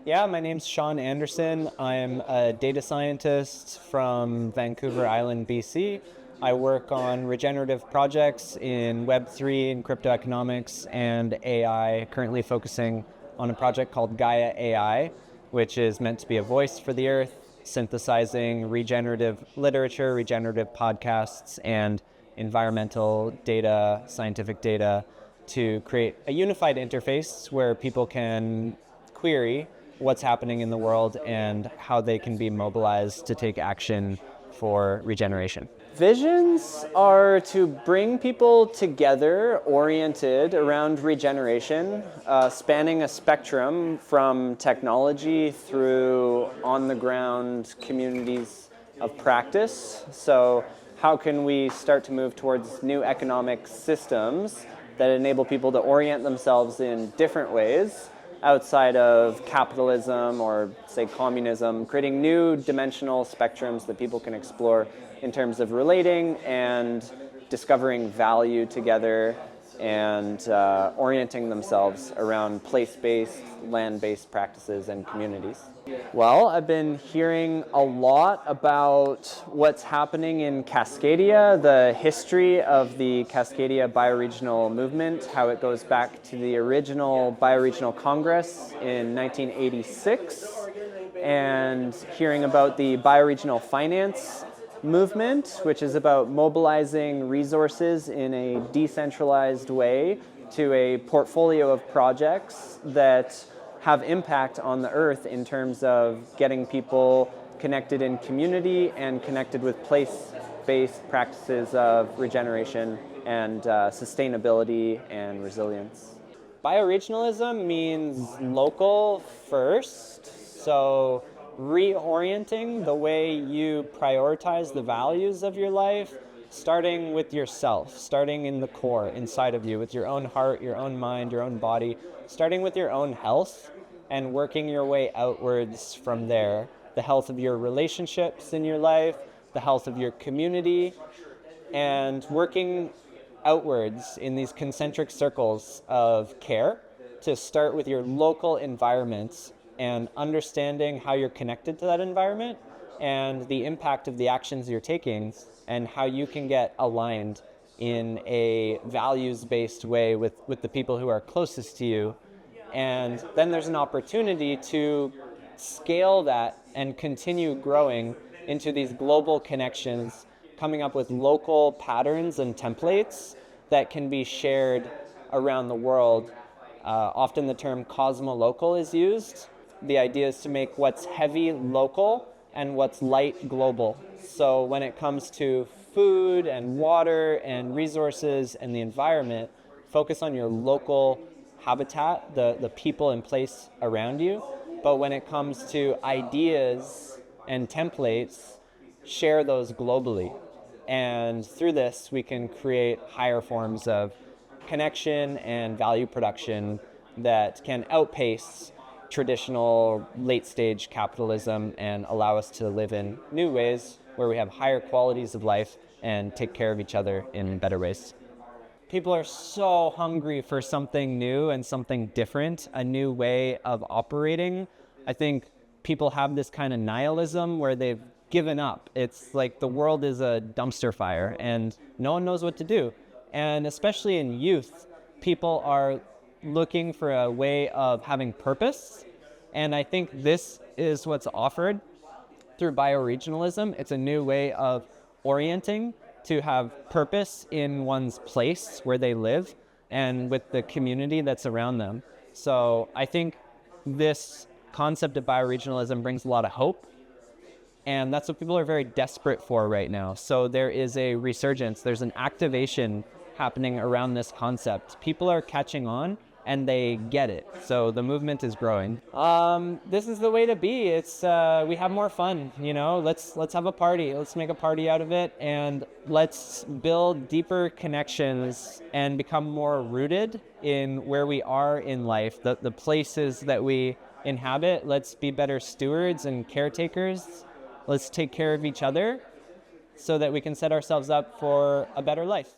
Yeah, my name's Shawn Anderson. I'm a data scientist from Vancouver Island, BC. I work on regenerative projects in Web3 and crypto economics and AI, currently focusing on a project called GAIA AI, which is meant to be a voice for the earth, synthesizing regenerative literature, regenerative podcasts, and environmental data, scientific data to create a unified interface where people can query what's happening in the world and how they can be mobilized to take action for regeneration. Visions are to bring people together oriented around regeneration, spanning a spectrum from technology through on-the-ground communities of practice. So how can we start to move towards new economic systems that enable people to orient themselves in different ways outside of capitalism or, say, communism, creating new dimensional spectrums that people can explore in terms of relating and discovering value together and orienting themselves around place-based, land-based practices and communities. Well, I've been hearing a lot about what's happening in Cascadia, the history of the Cascadia bioregional movement, how it goes back to the original bioregional Congress in 1986, and hearing about the bioregional finance movement, which is about mobilizing resources in a decentralized way to a portfolio of projects that have impact on the earth in terms of getting people connected in community and connected with place-based practices of regeneration and sustainability and resilience. Bioregionalism means local first, so reorienting the way you prioritize the values of your life, starting with yourself, starting in the core, inside of you, with your own heart, your own mind, your own body, starting with your own health and working your way outwards from there. The health of your relationships in your life, the health of your community, and working outwards in these concentric circles of care to start with your local environment and understanding how you're connected to that environment and the impact of the actions you're taking and how you can get aligned in a values-based way with the people who are closest to you. And then there's an opportunity to scale that and continue growing into these global connections, coming up with local patterns and templates that can be shared around the world. Often the term cosmolocal is used. The idea is to make what's heavy local and what's light global. So when it comes to food and water and resources and the environment, focus on your local habitat, the people and place around you. But when it comes to ideas and templates, share those globally. And through this, we can create higher forms of connection and value production that can outpace traditional late-stage capitalism and allow us to live in new ways where we have higher qualities of life and take care of each other in better ways. People are so hungry for something new and something different, a new way of operating. I think people have this kind of nihilism where they've given up. It's like the world is a dumpster fire and no one knows what to do. And especially in youth, people are looking for a way of having purpose. And I think this is what's offered through bioregionalism. It's a new way of orienting to have purpose in one's place where they live and with the community that's around them. So I think this concept of bioregionalism brings a lot of hope. And that's what people are very desperate for right now. So there is a resurgence, there's an activation happening around this concept. People are catching on and they get it. So the movement is growing. This is the way to be. It's we have more fun, you know. Let's have a party. Let's make a party out of it, and let's build deeper connections and become more rooted in where we are in life, the places that we inhabit. Let's be better stewards and caretakers. Let's take care of each other so that we can set ourselves up for a better life.